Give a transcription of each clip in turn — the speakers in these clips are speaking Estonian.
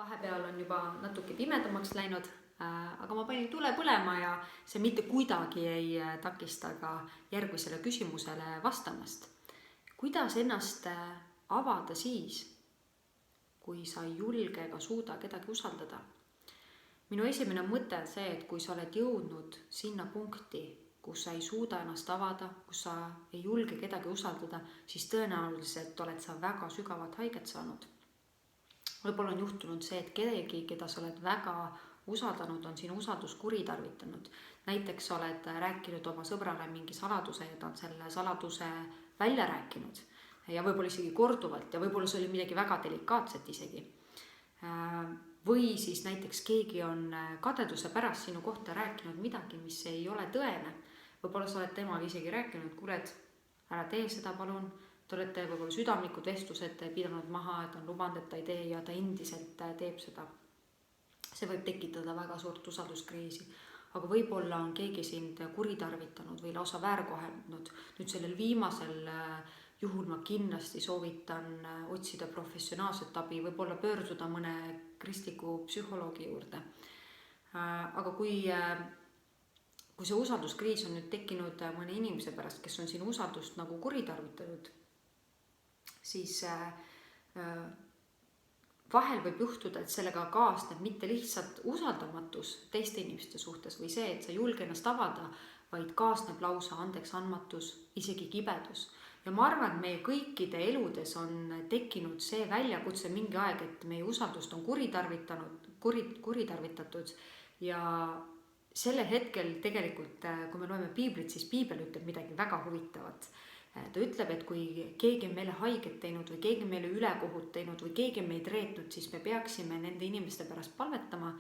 Vahepeal on juba natuke pimedamaks läinud, aga ma panin tule põlema ja see mitte kuidagi ei takista ka järgmisele küsimusele vastamast. Kuidas ennast avada siis, kui sa ei julge ega suuda kedagi usaldada? Minu esimene mõte on see, et kui sa oled jõudnud sinna punkti, kus sa ei suuda ennast avada, kus sa ei julge kedagi usaldada, siis tõenäoliselt oled sa väga sügavat haiget saanud. Võib-olla on juhtunud see, et kedagi, keda sa oled väga usaldanud, on sinu usaldus kuritarvitanud. Näiteks sa oled rääkinud oma sõbrale mingi saladuse ja ta on selle saladuse välja rääkinud. Ja võib-olla isegi korduvalt ja võib-olla see oli midagi väga delikaatset isegi. Või siis näiteks keegi on kadeduse pärast sinu kohta rääkinud midagi, mis ei ole tõene. Võib-olla sa oled temaga isegi rääkinud, kuuled, ära tee seda palun. Te olete võib-olla südamlikud vestlused pidanud maha, et on lubanud, et ta ei tee ja ta endiselt teeb seda. See võib tekitada väga suurt usalduskriisi, aga võib-olla on keegi sind kuritarvitanud või lausa väärkohelnud. Nüüd sellel viimasel juhul ma kindlasti soovitan otsida professionaalset abi, võib-olla pöörduda mõne kristliku psühholoogi juurde. Aga kui see usalduskriis on nüüd tekkinud mõne inimese pärast, kes on sinu usaldust nagu kuritarvitanud, siis vahel võib juhtuda, et sellega kaasneb mitte lihtsalt usaldamatus teiste inimeste suhtes või see, et sa ei julge ennast avada, vaid kaasneb lausa andeks andmatus, isegi kibedus. Ja ma arvan, et meie kõikide eludes on tekkinud see väljakutse mingi aeg, et meie usaldust on kuritarvitatud ja sellel hetkel tegelikult, kui me loeme piiblit, siis piibel ütleb midagi väga huvitavat. Ta ütleb, et kui keegi on meile haiget teinud või keegi on meile ülekohut teinud või keegi on meid reetnud, siis me peaksime nende inimeste pärast palvetama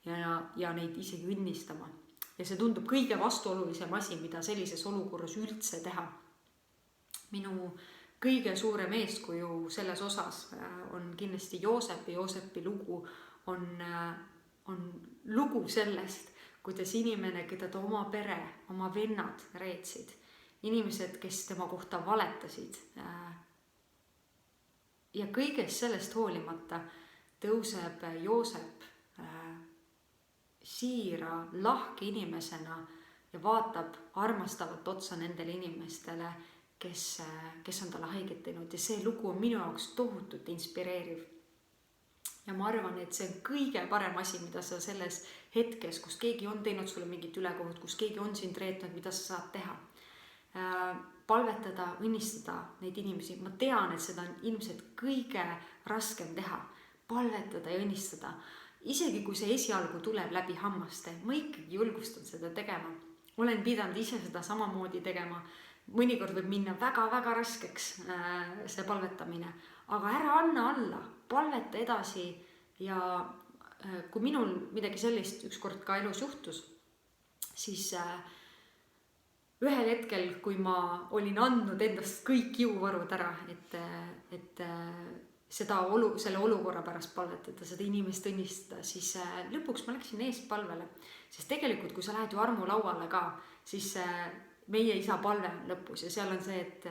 ja neid isegi õnnistama. Ja see tundub kõige vastuolulisem asi, mida sellises olukorras üldse teha. Minu kõige suurem eeskuju selles osas on kindlasti Joosepi. Joosepi lugu on lugu sellest, kuidas inimene, keda ta oma pere, oma vennad reetsid, inimesed, kes tema kohta valetasid. Ja kõigest sellest hoolimata tõuseb Joosep siira, lahke inimesena ja vaatab armastavat otsa nendele inimestele, kes on talle haiget teinud. Ja see lugu on minu jaoks tohutult inspireeriv. Ja ma arvan, et see on kõige parem asi, mida sa selles hetkes, kus keegi on teinud sulle mingit ülekohut, kus keegi on sind reetnud, mida sa saad teha. Palvetada, õnnistada neid inimesi. Ma tean, et seda on ilmselt kõige raskem teha. Palvetada ja õnnistada. Isegi kui see esialgu tuleb läbi hammaste, ma ikkagi julgustan seda tegema. Olen pidanud ise seda samamoodi tegema. Mõnikord võib minna väga-väga raskeks see palvetamine. Aga ära anna alla, palveta edasi ja kui minul midagi sellist ükskord ka elus juhtus, siis ühel hetkel, kui ma olin andnud endast kõik jõuvarud ära, et selle olukorra pärast palvetada, seda inimest õnnistada, siis lõpuks ma läksin eespalvele. Sest tegelikult, kui sa lähed ju armulauale ka, siis meie isa palve on lõpus ja seal on see, et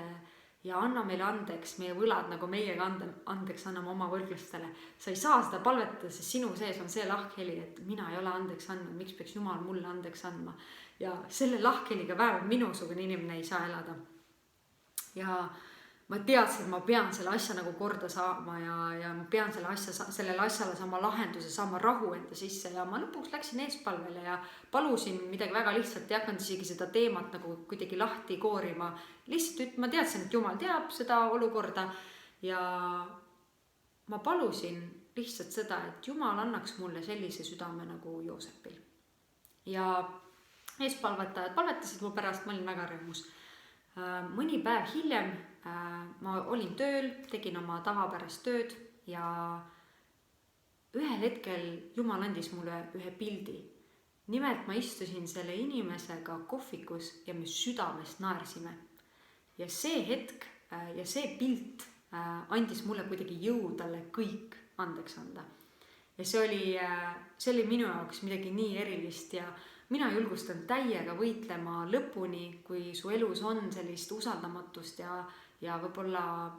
ja anna meile andeks meie võlad, nagu meiega andeks anname oma võlglastele. Sa ei saa seda palvetada, sest sinu sees on see lahkheli, et mina ei ole andeks andnud, miks peaks Jumal mulle andeks andma. Ja selle lahkheliga vähemalt minusugune inimene ei saa elada. Ja ma teadsin, et ma pean selle asja nagu korda saama ja ma pean sellele asjale saama lahenduse, saama rahu enda sisse ja ma lõpuks läksin eespalvele ja palusin midagi väga lihtsalt, ei hakanud isegi seda teemat nagu kuidagi lahti koorima. Lihtsalt ma teadsin, et Jumal teab seda olukorda ja ma palusin lihtsalt seda, et Jumal annaks mulle sellise südame nagu Joosepil. Ja eespalvetajad palvetasid mu pärast, ma olin väga rõõmus. Mõni päev hiljem ma olin tööl, tegin oma tavapärast tööd ja ühel hetkel Jumal andis mulle ühe pildi. Nimelt ma istusin selle inimesega kohvikus ja me südamest naersime. Ja see hetk ja see pilt andis mulle kuidagi jõu talle kõik andeks anda. Ja see oli minu jaoks midagi nii erilist ja mina julgustan täiega võitlema lõpuni, kui su elus on sellist usaldamatust ja võib-olla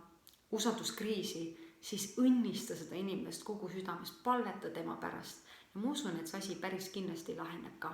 usalduskriisi, siis õnnista seda inimest kogu südamest, palveta tema pärast ja ma usun, et see asi päris kindlasti laheneb ka.